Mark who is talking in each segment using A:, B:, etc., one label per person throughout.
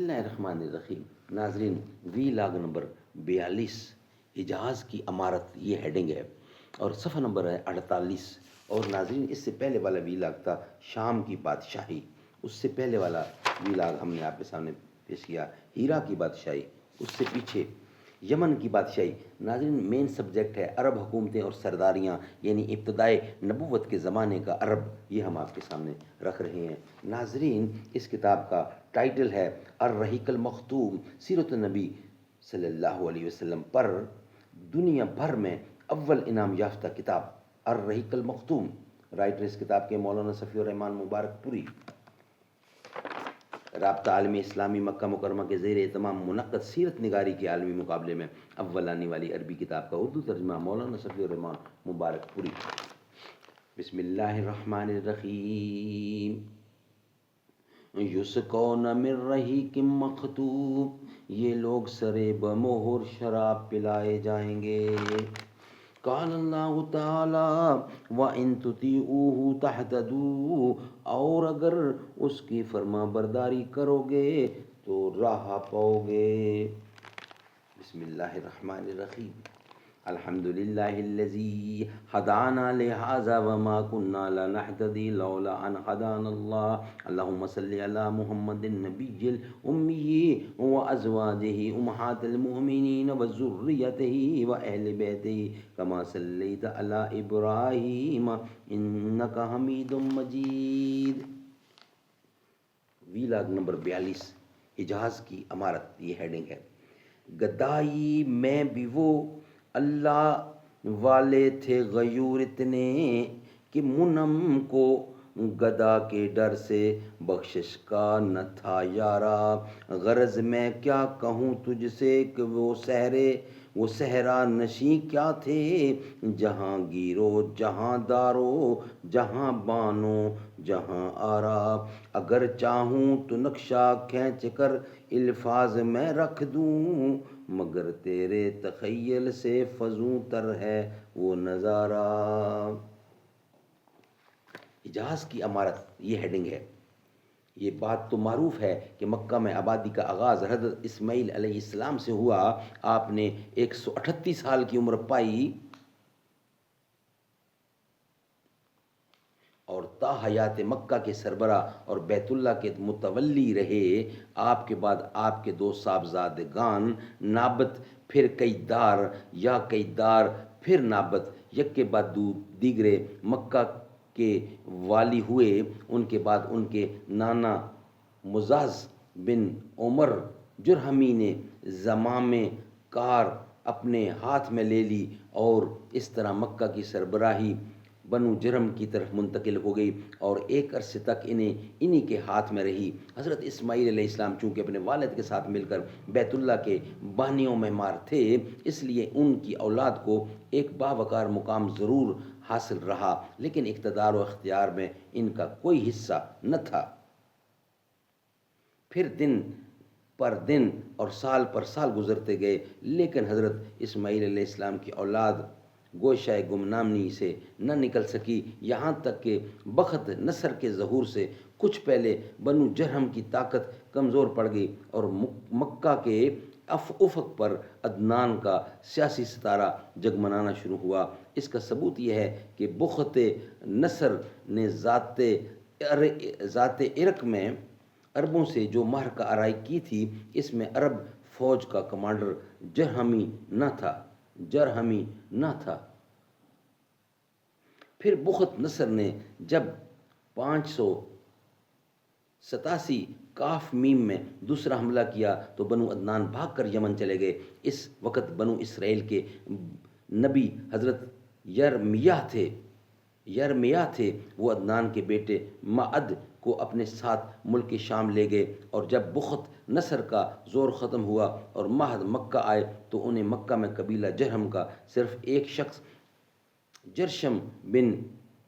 A: اللہ الرحمن الرحیم۔ ناظرین، وی لاگ نمبر 42 حجاز کی عمارت یہ ہیڈنگ ہے اور صفحہ نمبر ہے 48۔ اور ناظرین، اس سے پہلے والا وی لاگ تھا شام کی بادشاہی، اس سے پہلے والا وی لاگ ہم نے آپ کے سامنے پیش کیا ہیرا کی بادشاہی، اس سے پیچھے یمن کی بادشاہی۔ ناظرین، مین سبجیکٹ ہے عرب حکومتیں اور سرداریاں، یعنی ابتدائے نبوت کے زمانے کا عرب، یہ ہم آپ کے سامنے رکھ رہے ہیں۔ ناظرین، اس کتاب کا ٹائٹل ہے الرحیق المختوم، سیرت النبی صلی اللہ علیہ وسلم پر دنیا بھر میں اول انعام یافتہ کتاب الرحیق المختوم۔ رائٹر اس کتاب کے مولانا صفی الرحمان مبارک پوری۔ رابطہ عالمی اسلامی مکہ مکرمہ کے زیر اہتمام منعقد سیرت نگاری کے عالمی مقابلے میں اول آنے والی عربی کتاب کا اردو ترجمہ مولانا صفی الرحمان مبارک پوری۔ بسم اللہ الرحمن الرحیم۔ یسقون من رحیق مختوم، یہ لوگ سرے بمہر شراب پلائے جائیں گے۔ قال اللہ تعالی وَإِن تُطِيعُوهُ تَهْتَدُوا، اور اگر اس کی فرما برداری کرو گے تو راہ پاؤ گے۔ بسم اللہ الرحمن الرحیم۔ الحمد للہ الذی ہدانا لہذا وما كنا لنہتدی لولا ان ہدانا اللہ۔ اللہم صلی علی محمد النبی الامی وازواجہ امہات المؤمنین وذریتہ واہل بیتہ کما صلیت علی ابراہیم انک حمید مجید۔ وی لاگ نمبر 42 حجاز کی عمارت، یہ ہیڈنگ ہے۔ گدائی میں بھی وہ اللہ والے تھے غیور اتنے کہ منم کو گدا کے ڈر سے بخشش کا نہ تھا یارا۔ غرض میں کیا کہوں تجھ سے کہ وہ صحرا نشیں کیا تھے، جہاں گیرو جہاں دارو جہاں بانو جہاں آرا۔ اگر چاہوں تو نقشہ کھینچ کر الفاظ میں رکھ دوں، مگر تیرے تخیل سے فزوں تر ہے وہ نظارہ۔ حجاز کی عمارت، یہ ہیڈنگ ہے۔ یہ بات تو معروف ہے کہ مکہ میں آبادی کا آغاز حضرت اسماعیل علیہ السلام سے ہوا۔ آپ نے 138 سال کی عمر پائی اور تا حیات مکہ کے سربراہ اور بیت اللہ کے متولی رہے۔ آپ کے بعد آپ کے 2 صاحبزادگان نابت پھر قیدار یا قیدار پھر نابت، یک کے بعد دیگرے مکہ کے والی ہوئے۔ ان کے بعد ان کے نانا مزاز بن عمر جرہمی نے زمام کار اپنے ہاتھ میں لے لی اور اس طرح مکہ کی سربراہی بنو جرہم کی طرف منتقل ہو گئی اور ایک عرصے تک انہی کے ہاتھ میں رہی۔ حضرت اسماعیل علیہ السلام چونکہ اپنے والد کے ساتھ مل کر بیت اللہ کے بانیوں میں مار تھے، اس لیے ان کی اولاد کو ایک باوقار مقام ضرور حاصل رہا، لیکن اقتدار و اختیار میں ان کا کوئی حصہ نہ تھا۔ پھر دن پر دن اور سال پر سال گزرتے گئے، لیکن حضرت اسماعیل علیہ السلام کی اولاد گوشۂ گمنامی سے نہ نکل سکی، یہاں تک کہ بخت نصر کے ظہور سے کچھ پہلے بنو جرہم کی طاقت کمزور پڑ گئی اور مکہ کے افق پر عدنان کا سیاسی ستارہ جگمگانا شروع ہوا۔ اس کا ثبوت یہ ہے کہ بخت نصر نے ذات عرق میں عربوں سے جو معرکہ آرائی کی تھی، اس میں عرب فوج کا کمانڈر جرہمی نہ تھا۔ پھر بخت نصر نے جب 587 کاف میم میں دوسرا حملہ کیا تو بنو عدنان بھاگ کر یمن چلے گئے۔ اس وقت بنو اسرائیل کے نبی حضرت یرمیاہ تھے۔ وہ عدنان کے بیٹے معد کو اپنے ساتھ ملک شام لے گئے، اور جب بخت نصر کا زور ختم ہوا اور معد مکہ آئے تو انہیں مکہ میں قبیلہ جرہم کا صرف ایک شخص جرشم بن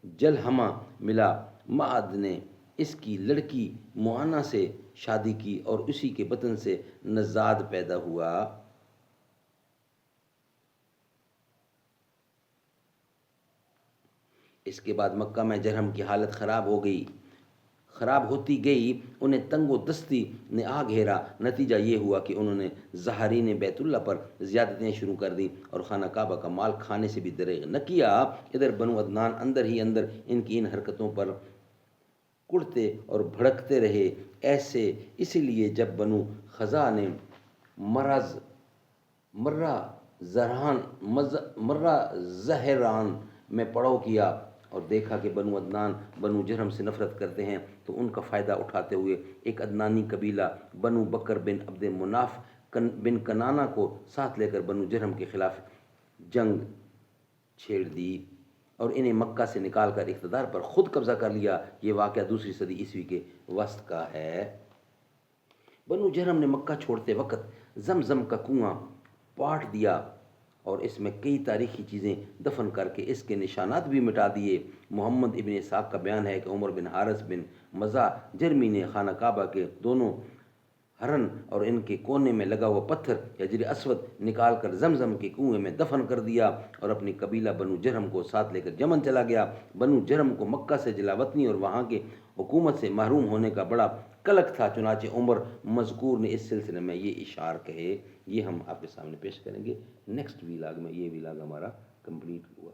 A: جلحمہ ملا۔ معد نے اس کی لڑکی معانہ سے شادی کی اور اسی کے بطن سے نژاد پیدا ہوا۔ اس کے بعد مکہ میں جرہم کی حالت خراب ہو گئی۔ خراب ہوتی گئی، انہیں تنگ و دستی نے آ گھیرا۔ نتیجہ یہ ہوا کہ انہوں نے زائرین بیت اللہ پر زیادتیاں شروع کر دیں اور خانہ کعبہ کا مال کھانے سے بھی دریغ نہ کیا۔ ادھر بنو عدنان اندر ہی اندر ان کی ان حرکتوں پر کڑتے اور بھڑکتے رہے۔ اسی لیے جب بنو خزاع نے مرہ زہران میں پڑاؤ کیا اور دیکھا کہ بنو عدنان بنو جرہم سے نفرت کرتے ہیں، تو ان کا فائدہ اٹھاتے ہوئے ایک عدنانی قبیلہ بنو بکر بن عبد مناف بن کنانہ کو ساتھ لے کر بنو جرہم کے خلاف جنگ چھیڑ دی اور انہیں مکہ سے نکال کر اقتدار پر خود قبضہ کر لیا۔ یہ واقعہ 2 صدی عیسوی کے وسط کا ہے۔ بنو جرہم نے مکہ چھوڑتے وقت زمزم کا کنواں پاٹ دیا اور اس میں کئی تاریخی چیزیں دفن کر کے اس کے نشانات بھی مٹا دیے۔ محمد ابن اسحاق کا بیان ہے کہ عمر بن حارث بن مزاح جرمی نے خانہ کعبہ کے دونوں ہرن اور ان کے کونے میں لگا ہوا پتھر حجر اسود نکال کر زمزم کے کنویں میں دفن کر دیا اور اپنی قبیلہ بنو جرہم کو ساتھ لے کر یمن چلا گیا۔ بنو جرہم کو مکہ سے جلا وطنی اور وہاں کے حکومت سے محروم ہونے کا بڑا قلق تھا، چنانچہ عمر مذکور نے اس سلسلے میں یہ اشعار کہے۔ یہ ہم آپ کے سامنے پیش کریں گے نیکسٹ ویلاگ میں۔ یہ ویلاگ ہمارا کمپلیٹ ہوا۔